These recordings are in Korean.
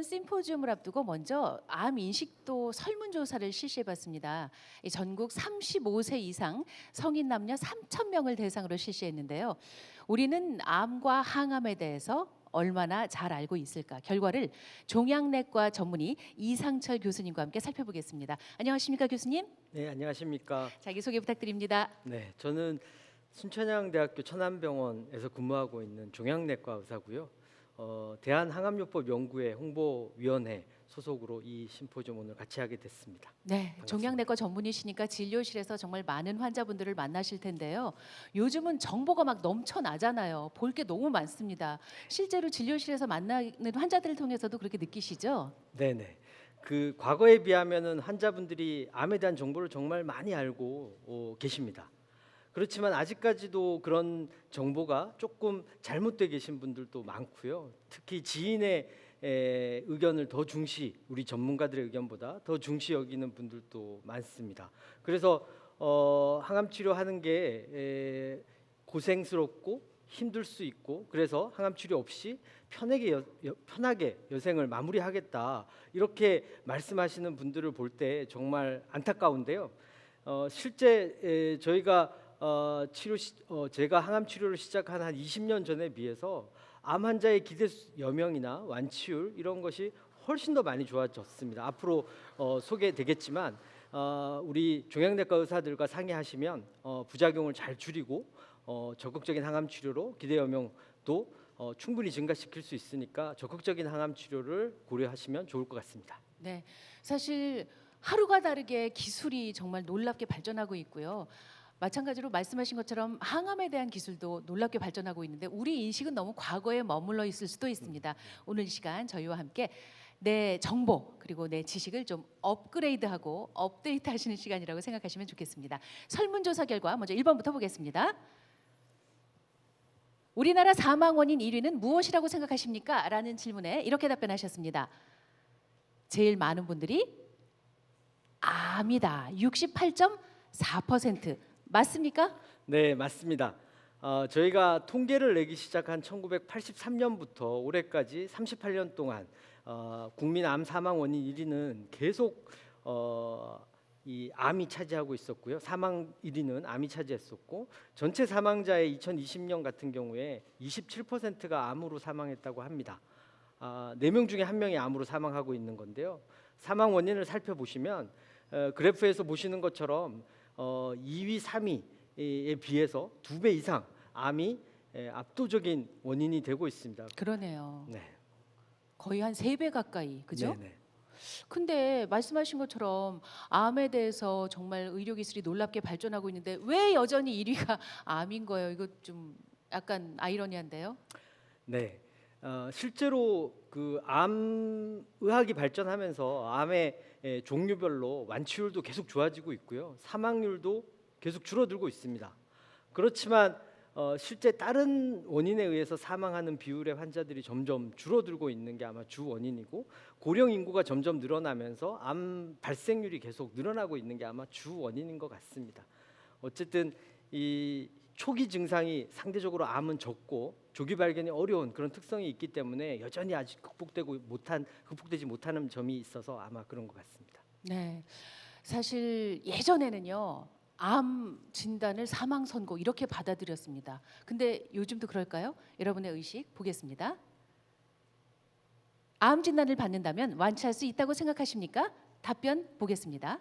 이번 심포지움을 앞두고 먼저 암 인식도 설문조사를 실시해봤습니다. 이 전국 35세 이상 성인 남녀 3천 명을 대상으로 실시했는데요. 우리는 암과 항암에 대해서 얼마나 잘 알고 있을까? 결과를 종양내과 전문의 이상철 교수님과 함께 살펴보겠습니다. 안녕하십니까 교수님? 네, 안녕하십니까. 자기소개 부탁드립니다. 네, 저는 순천향대학교 천안병원에서 근무하고 있는 종양내과 의사고요. 대한항암요법 연구회 홍보위원회 소속으로 이 심포지움 오늘 같이 하게 됐습니다. 네, 반갑습니다. 종양내과 전문의시니까 진료실에서 정말 많은 환자분들을 만나실 텐데요. 요즘은 정보가 막 넘쳐나잖아요. 볼 게 너무 많습니다. 실제로 진료실에서 만나는 환자들을 통해서도 그렇게 느끼시죠? 네네. 그 과거에 비하면은 환자분들이 암에 대한 정보를 정말 많이 알고 계십니다. 그렇지만 아직까지도 그런 정보가 조금 잘못되어 계신 분들도 많고요. 특히 지인의 의견을 더 중시, 우리 전문가들의 의견보다 더 중시 여기는 분들도 많습니다. 그래서 항암 치료하는 게 고생스럽고 힘들 수 있고, 그래서 항암 치료 없이 편하게 여생을 마무리하겠다 이렇게 말씀하시는 분들을 볼 때 정말 안타까운데요. 실제 저희가 제가 항암 치료를 시작한 한 20년 전에 비해서 암 환자의 기대 여명이나 완치율 이런 것이 훨씬 더 많이 좋아졌습니다. 앞으로 소개되겠지만 우리 종양내과 의사들과 상의하시면 부작용을 잘 줄이고 적극적인 항암 치료로 기대 여명도 충분히 증가시킬 수 있으니까 적극적인 항암 치료를 고려하시면 좋을 것 같습니다. 네, 사실 하루가 다르게 기술이 정말 놀랍게 발전하고 있고요. 마찬가지로 말씀하신 것처럼 항암에 대한 기술도 놀랍게 발전하고 있는데 우리 인식은 너무 과거에 머물러 있을 수도 있습니다. 오늘 이 시간 저희와 함께 내 정보 그리고 내 지식을 좀 업그레이드하고 업데이트하시는 시간이라고 생각하시면 좋겠습니다. 설문조사 결과 먼저 1번부터 보겠습니다. 우리나라 사망 원인 1위는 무엇이라고 생각하십니까? 라는 질문에 이렇게 답변하셨습니다. 제일 많은 분들이 암이다. 68.4%. 맞습니까? 네, 맞습니다. 저희가 통계를 내기 시작한 1983년부터 올해까지 38년 동안 국민 암 사망 원인 1위는 계속 이 암이 차지하고 있었고요. 사망 1위는 암이 차지했었고, 전체 사망자의 2020년 같은 경우에 27%가 암으로 사망했다고 합니다. 4명 중에 1명이 암으로 사망하고 있는 건데요. 사망 원인을 살펴보시면 그래프에서 보시는 것처럼 2위, 3위에 비해서 2배 이상 암이 압도적인 원인이 되고 있습니다. 그러네요. 네. 거의 한 3배 가까이. 그죠? 네네. 근데 말씀하신 것처럼 암에 대해서 정말 의료 기술이 놀랍게 발전하고 있는데 왜 여전히 1위가 암인 거예요? 이거 좀 약간 아이러니한데요. 네. 실제로 그 암 의학이 발전하면서 암의 종류별로 완치율도 계속 좋아지고 있고요. 사망률도 계속 줄어들고 있습니다. 그렇지만 실제 다른 원인에 의해서 사망하는 비율의 환자들이 점점 줄어들고 있는 게 아마 주 원인이고, 고령 인구가 점점 늘어나면서 암 발생률이 계속 늘어나고 있는 게 아마 주 원인인 것 같습니다. 어쨌든 이 초기 증상이 상대적으로 암은 적고 조기 발견이 어려운 그런 특성이 있기 때문에 여전히 아직 극복되지 못하는 점이 있어서 아마 그런 것 같습니다. 네. 사실 예전에는요. 암 진단을 사망 선고 이렇게 받아들였습니다. 근데 요즘도 그럴까요? 여러분의 의식 보겠습니다. 암 진단을 받는다면 완치할 수 있다고 생각하십니까? 답변 보겠습니다.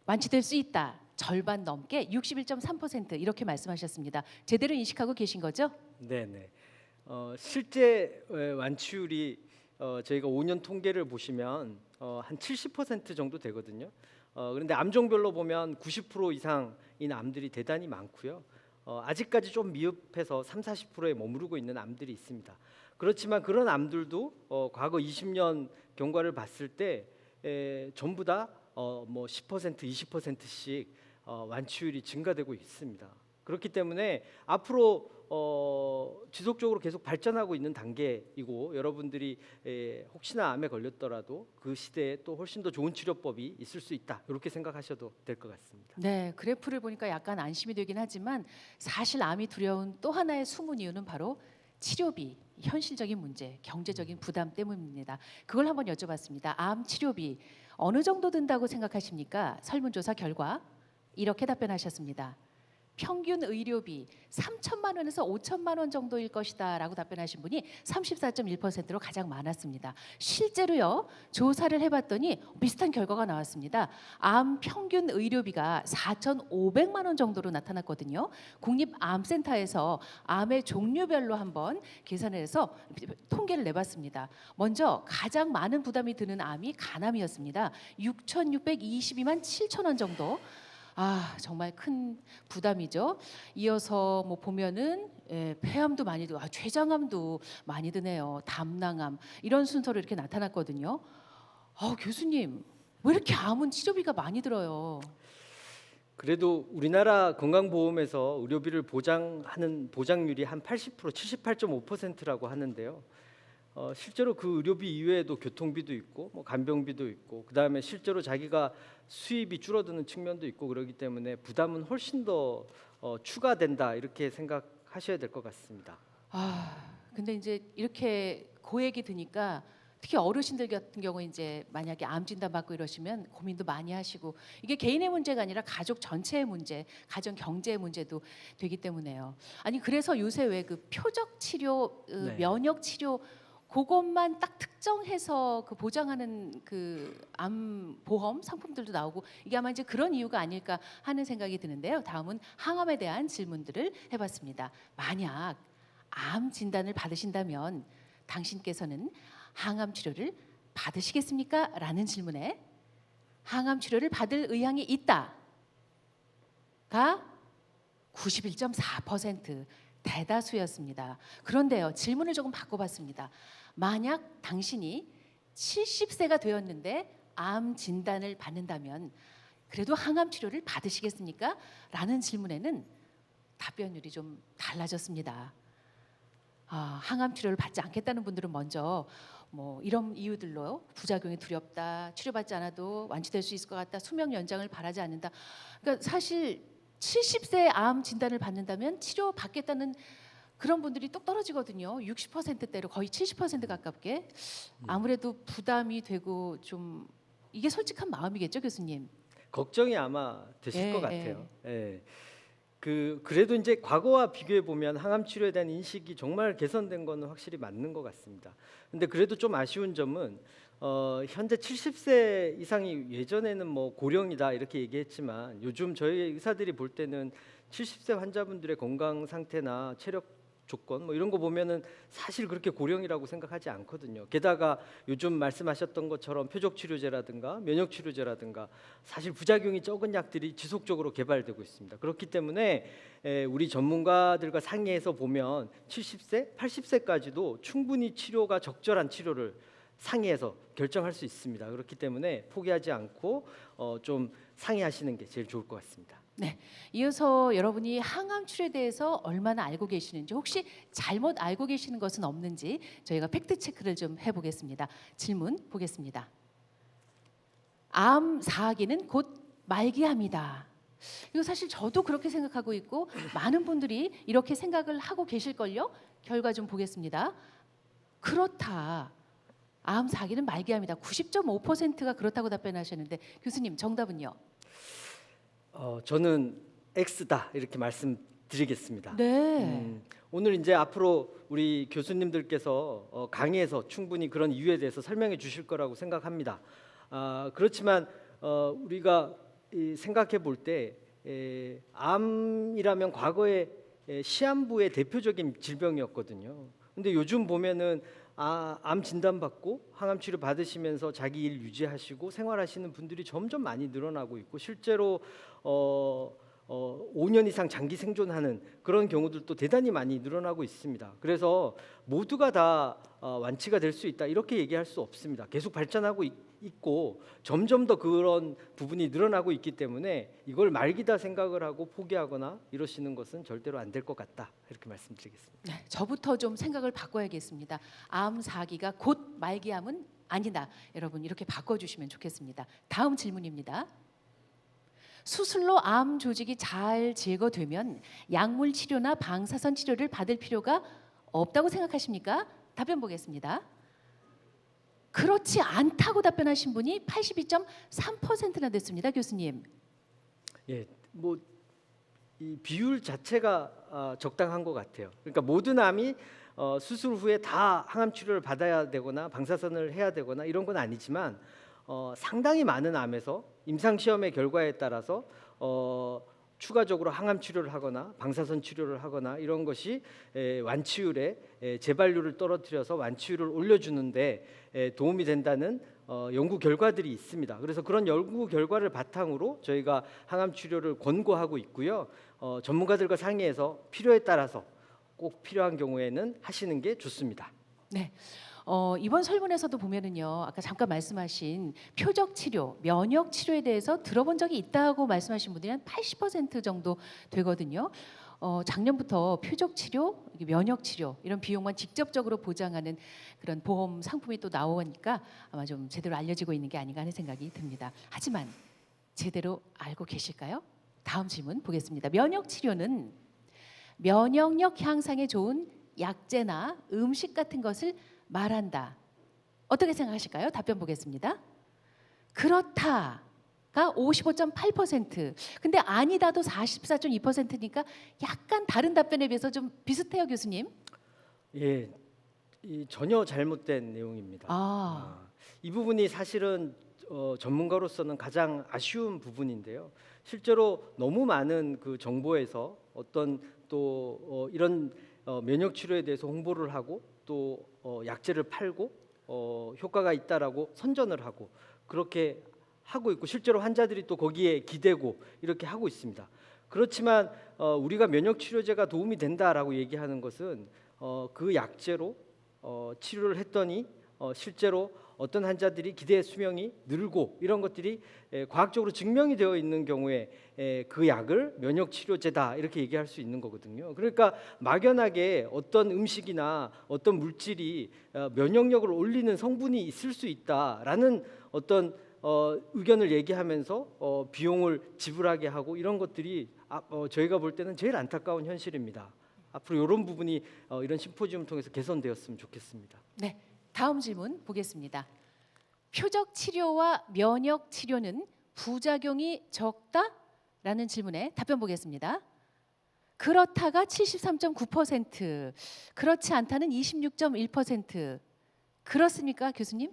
완치될 수 있다. 절반 넘게 61.3% 이렇게 말씀하셨습니다. 제대로 인식하고 계신 거죠? 네네. 실제 완치율이 저희가 5년 통계를 보시면 한 70% 정도 되거든요. 그런데 암종별로 보면 90% 이상인 암들이 대단히 많고요. 아직까지 좀 미흡해서 30-40%에 머무르고 있는 암들이 있습니다. 그렇지만 그런 암들도 과거 20년 경과를 봤을 때 전부 다 뭐 10%, 20%씩 완치율이 증가되고 있습니다. 그렇기 때문에 앞으로 지속적으로 계속 발전하고 있는 단계이고, 여러분들이 혹시나 암에 걸렸더라도 그 시대에 또 훨씬 더 좋은 치료법이 있을 수 있다, 이렇게 생각하셔도 될 것 같습니다. 네, 그래프를 보니까 약간 안심이 되긴 하지만 사실 암이 두려운 또 하나의 숨은 이유는 바로 치료비, 현실적인 문제, 경제적인 부담 때문입니다. 그걸 한번 여쭤봤습니다. 암 치료비 어느 정도 든다고 생각하십니까? 설문조사 결과 이렇게 답변하셨습니다. 평균 의료비 3천만 원에서 5천만 원 정도일 것이다라고 답변하신 분이 34.1%로 가장 많았습니다. 실제로요, 조사를 해봤더니 비슷한 결과가 나왔습니다. 암 평균 의료비가 4,500만 원 정도로 나타났거든요. 국립암센터에서 암의 종류별로 한번 계산을 해서 통계를 내봤습니다. 먼저 가장 많은 부담이 드는 암이 간암이었습니다. 6,622만 7천 원 정도. 정말 큰 부담이죠. 이어서 뭐 보면은 폐암도 많이 들고 췌장암도 많이 드네요. 담낭암 이런 순서로 이렇게 나타났거든요. 교수님 왜 이렇게 암은 치료비가 많이 들어요? 그래도 우리나라 건강보험에서 의료비를 보장하는 보장률이 한 80%, 78.5%라고 하는데요. 실제로 그 의료비 이외에도 교통비도 있고 뭐 간병비도 있고 그다음에 실제로 자기가 수입이 줄어드는 측면도 있고 그렇기 때문에 부담은 훨씬 더 추가된다 이렇게 생각하셔야 될 것 같습니다. 근데 이제 이렇게 고액이 드니까 특히 어르신들 같은 경우 이제 만약에 암 진단 받고 이러시면 고민도 많이 하시고 이게 개인의 문제가 아니라 가족 전체의 문제, 가정 경제의 문제도 되기 때문에요. 아니 그래서 요새 왜 그 표적 치료, 네. 면역 치료 그것만 딱 특정해서 그 보장하는 그 암 보험 상품들도 나오고 이게 아마 이제 그런 이유가 아닐까 하는 생각이 드는데요. 다음은 항암에 대한 질문들을 해봤습니다. 만약 암 진단을 받으신다면 당신께서는 항암 치료를 받으시겠습니까? 라는 질문에 항암 치료를 받을 의향이 있다가 91.4% 대다수였습니다. 그런데요, 질문을 조금 바꿔봤습니다. 만약 당신이 70세가 되었는데 암 진단을 받는다면 그래도 항암 치료를 받으시겠습니까? 라는 질문에는 답변율이 좀 달라졌습니다. 항암 치료를 받지 않겠다는 분들은 먼저 뭐 이런 이유들로 부작용이 두렵다, 치료받지 않아도 완치될 수 있을 것 같다, 수명 연장을 바라지 않는다. 그러니까 사실 70세 암 진단을 받는다면 치료 받겠다는 그런 분들이 뚝 떨어지거든요. 60%대로 거의 70% 가깝게. 아무래도 부담이 되고 좀 이게 솔직한 마음이겠죠, 교수님. 걱정이 아마 되실 것 같아요. 그래도 이제 과거와 비교해 보면 항암 치료에 대한 인식이 정말 개선된 거는 확실히 맞는 것 같습니다. 근데 그래도 좀 아쉬운 점은 현재 70세 이상이 예전에는 뭐 고령이다 이렇게 얘기했지만 요즘 저희 의사들이 볼 때는 70세 환자분들의 건강 상태나 체력 조건 뭐 이런 거 보면은 사실 그렇게 고령이라고 생각하지 않거든요. 게다가 요즘 말씀하셨던 것처럼 표적 치료제라든가 면역 치료제라든가 사실 부작용이 적은 약들이 지속적으로 개발되고 있습니다. 그렇기 때문에 우리 전문가들과 상의해서 보면 70세, 80세까지도 충분히 치료가 적절한 치료를 상의해서 결정할 수 있습니다. 그렇기 때문에 포기하지 않고 좀 상의하시는 게 제일 좋을 것 같습니다. 네, 이어서 여러분이 항암 치료에 대해서 얼마나 알고 계시는지 혹시 잘못 알고 계시는 것은 없는지 저희가 팩트 체크를 좀 해보겠습니다. 질문 보겠습니다. 암 사하기는 곧 말기암이다. 이거 사실 저도 그렇게 생각하고 있고 많은 분들이 이렇게 생각을 하고 계실걸요. 결과 좀 보겠습니다. 그렇다. 암 사하기는 말기암이다. 90.5%가 그렇다고 답변하셨는데 교수님 정답은요? 저는 X다 이렇게 말씀드리겠습니다. 네. 오늘 이제 앞으로 우리 교수님들께서 강의에서 충분히 그런 이유에 대해서 설명해 주실 거라고 생각합니다. 그렇지만 우리가 생각해 볼 때 암이라면 과거에 시한부의 대표적인 질병이었거든요. 근데 요즘 보면은 암 진단 받고 항암 치료 받으시면서 자기 일 유지하시고 생활하시는 분들이 점점 많이 늘어나고 있고 실제로 5년 이상 장기 생존하는 그런 경우들도 대단히 많이 늘어나고 있습니다. 그래서 모두가 다 완치가 될 수 있다 이렇게 얘기할 수 없습니다. 계속 발전하고 있고 점점 더 그런 부분이 늘어나고 있기 때문에 이걸 말기다 생각을 하고 포기하거나 이러시는 것은 절대로 안 될 것 같다 이렇게 말씀드리겠습니다. 네, 저부터 좀 생각을 바꿔야겠습니다. 암 사기가 곧 말기암은 아니다. 여러분 이렇게 바꿔주시면 좋겠습니다. 다음 질문입니다. 수술로 암 조직이 잘 제거되면 약물 치료나 방사선 치료를 받을 필요가 없다고 생각하십니까? 답변 보겠습니다. 그렇지 않다고 답변하신 분이 82.3%나 됐습니다, 교수님. 예, 뭐 이 비율 자체가 적당한 것 같아요. 그러니까 모든 암이 수술 후에 다 항암 치료를 받아야 되거나 방사선을 해야 되거나 이런 건 아니지만 상당히 많은 암에서 임상 시험의 결과에 따라서 추가적으로 항암 치료를 하거나 방사선 치료를 하거나 이런 것이 완치율에 재발률을 떨어뜨려서 완치율을 올려주는데 도움이 된다는 연구 결과들이 있습니다. 그래서 그런 연구 결과를 바탕으로 저희가 항암 치료를 권고하고 있고요. 전문가들과 상의해서 필요에 따라서 꼭 필요한 경우에는 하시는 게 좋습니다. 네. 이번 설문에서도 보면은요, 아까 잠깐 말씀하신 표적 치료, 면역 치료에 대해서 들어본 적이 있다고 말씀하신 분들이 한 80% 정도 되거든요. 작년부터 표적 치료, 면역 치료 이런 비용만 직접적으로 보장하는 그런 보험 상품이 또 나오니까 아마 좀 제대로 알려지고 있는 게 아닌가 하는 생각이 듭니다. 하지만 제대로 알고 계실까요? 다음 질문 보겠습니다. 면역 치료는 면역력 향상에 좋은 약재나 음식 같은 것을 말한다. 어떻게 생각하실까요? 답변 보겠습니다. 그렇다가 55.8%. 근데 아니다도 44.2%니까 약간 다른 답변에 비해서 좀 비슷해요, 교수님. 예, 이 전혀 잘못된 내용입니다. 이 부분이 사실은 전문가로서는 가장 아쉬운 부분인데요. 실제로 너무 많은 그 정보에서 어떤 또 이런 면역 치료에 대해서 홍보를 하고 또 약재를 팔고 효과가 있다라고 선전을 하고 그렇게 하고 있고 실제로 환자들이 또 거기에 기대고 이렇게 하고 있습니다. 그렇지만 우리가 면역 치료제가 도움이 된다라고 얘기하는 것은 그 약재로 치료를 했더니 실제로 어떤 환자들이 기대 수명이 늘고 이런 것들이 과학적으로 증명이 되어 있는 경우에 그 약을 면역 치료제다 이렇게 얘기할 수 있는 거거든요. 그러니까 막연하게 어떤 음식이나 어떤 물질이 면역력을 올리는 성분이 있을 수 있다라는 어떤 의견을 얘기하면서 비용을 지불하게 하고 이런 것들이 저희가 볼 때는 제일 안타까운 현실입니다. 앞으로 이런 부분이 이런 심포지움을 통해서 개선되었으면 좋겠습니다. 네, 다음 질문 보겠습니다. 표적 치료와 면역 치료는 부작용이 적다라는 질문에 답변 보겠습니다. 그렇다가 73.9%, 그렇지 않다는 26.1%. 그렇습니까, 교수님?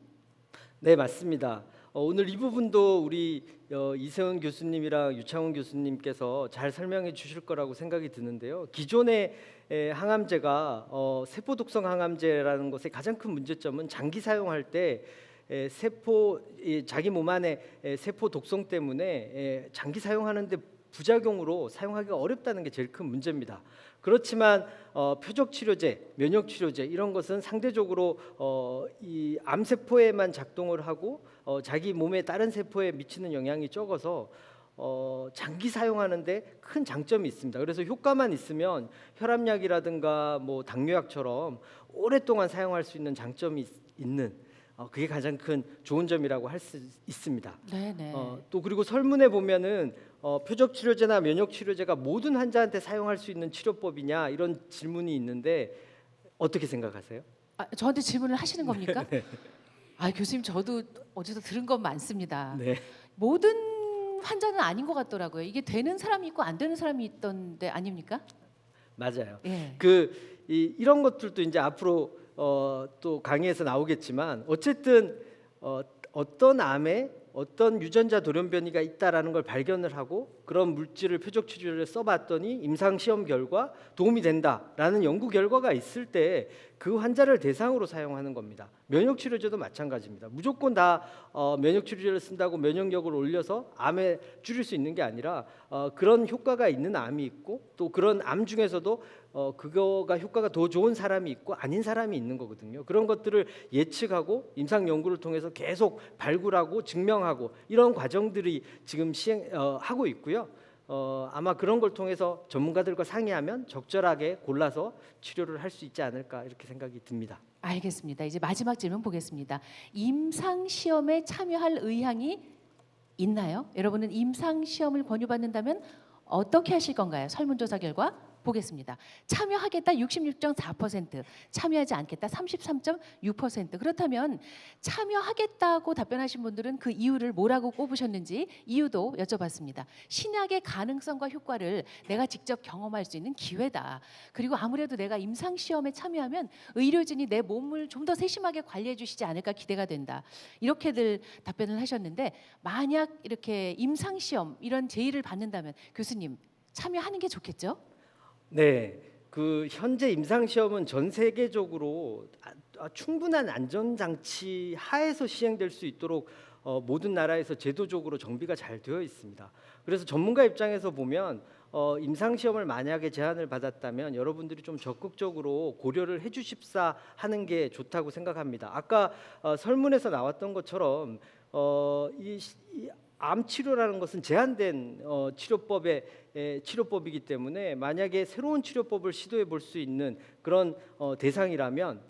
네, 맞습니다. 오늘 이 부분도 우리 이세훈 교수님이랑 유창훈 교수님께서 잘 설명해 주실 거라고 생각이 드는데요. 기존의 항암제가 세포 독성 항암제라는 것의 가장 큰 문제점은 장기 사용할 때 자기 몸 안에 세포 독성 때문에 장기 사용하는데 부작용으로 사용하기가 어렵다는 게 제일 큰 문제입니다. 그렇지만 표적 치료제, 면역 치료제 이런 것은 상대적으로 이 암세포에만 작동을 하고 자기 몸의 다른 세포에 미치는 영향이 적어서 장기 사용하는데 큰 장점이 있습니다. 그래서 효과만 있으면 혈압약이라든가 뭐 당뇨약처럼 오랫동안 사용할 수 있는 장점이 있는 그게 가장 큰 좋은 점이라고 할 수 있습니다. 네네. 또 그리고 설문에 보면은 표적 치료제나 면역 치료제가 모든 환자한테 사용할 수 있는 치료법이냐 이런 질문이 있는데 어떻게 생각하세요? 저한테 질문을 하시는 겁니까? 네. 교수님 저도 어디서 들은 건 많습니다. 네. 모든 환자는 아닌 것 같더라고요. 이게 되는 사람이 있고 안 되는 사람이 있던데 아닙니까? 맞아요. 예. 이런 것들도 이제 앞으로 또 강의에서 나오겠지만 어쨌든 어떤 암에 어떤 유전자 돌연변이가 있다라는 걸 발견을 하고 그런 물질을 표적 치료를 써봤더니 임상 시험 결과 도움이 된다라는 연구 결과가 있을 때 그 환자를 대상으로 사용하는 겁니다. 면역 치료제도 마찬가지입니다. 무조건 다 면역 치료제를 쓴다고 면역력을 올려서 암에 줄일 수 있는 게 아니라 그런 효과가 있는 암이 있고 또 그런 암 중에서도 그거가 효과가 더 좋은 사람이 있고 아닌 사람이 있는 거거든요. 그런 것들을 예측하고 임상 연구를 통해서 계속 발굴하고 증명하고 이런 과정들이 지금 시행하고 있고요. 아마 그런 걸 통해서 전문가들과 상의하면 적절하게 골라서 치료를 할 수 있지 않을까 이렇게 생각이 듭니다. 알겠습니다. 이제 마지막 질문 보겠습니다. 임상 시험에 참여할 의향이 있나요? 여러분은 임상 시험을 권유받는다면 어떻게 하실 건가요? 설문조사 결과 보겠습니다. 참여하겠다 66.4%, 참여하지 않겠다 33.6%. 그렇다면 참여하겠다고 답변하신 분들은 그 이유를 뭐라고 꼽으셨는지 이유도 여쭤봤습니다. 신약의 가능성과 효과를 내가 직접 경험할 수 있는 기회다. 그리고 아무래도 내가 임상 시험에 참여하면 의료진이 내 몸을 좀 더 세심하게 관리해 주시지 않을까 기대가 된다. 이렇게들 답변을 하셨는데 만약 이렇게 임상 시험 이런 제의를 받는다면 교수님 참여하는 게 좋겠죠? 네, 그 현재 임상 시험은 전 세계적으로 충분한 안전 장치 하에서 시행될 수 있도록 모든 나라에서 제도적으로 정비가 잘 되어 있습니다. 그래서 전문가 입장에서 보면 임상 시험을 만약에 제안을 받았다면 여러분들이 좀 적극적으로 고려를 해주십사 하는 게 좋다고 생각합니다. 아까 설문에서 나왔던 것처럼 암 치료라는 것은 제한된 치료법이기 때문에 만약에 새로운 치료법을 시도해 볼 수 있는 그런 대상이라면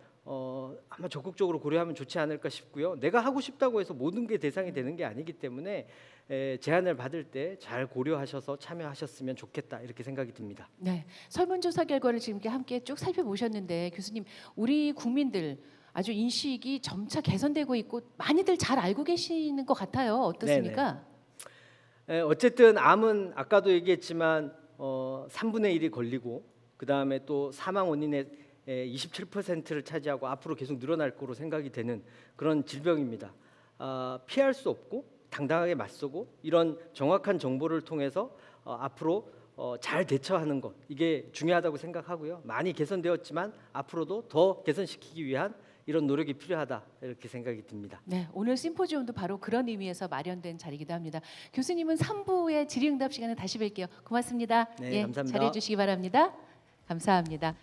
아마 적극적으로 고려하면 좋지 않을까 싶고요. 내가 하고 싶다고 해서 모든 게 대상이 되는 게 아니기 때문에 제안을 받을 때 잘 고려하셔서 참여하셨으면 좋겠다 이렇게 생각이 듭니다. 네, 설문조사 결과를 지금 함께 쭉 살펴보셨는데 교수님, 우리 국민들 아주 인식이 점차 개선되고 있고 많이들 잘 알고 계시는 것 같아요. 어떻습니까? 어쨌든 암은 아까도 얘기했지만 3분의 1이 걸리고 그 다음에 또 사망 원인의 27%를 차지하고 앞으로 계속 늘어날 거로 생각이 되는 그런 질병입니다. 피할 수 없고 당당하게 맞서고 이런 정확한 정보를 통해서 앞으로 잘 대처하는 것 이게 중요하다고 생각하고요. 많이 개선되었지만 앞으로도 더 개선시키기 위한 이런 노력이 필요하다 이렇게 생각이 듭니다. 네, 오늘 심포지움도 바로 그런 의미에서 마련된 자리이기도 합니다. 교수님은 3부의 질의응답 시간에 다시 뵐게요. 고맙습니다. 네, 감사합니다. 잘해 주시기 바랍니다. 감사합니다.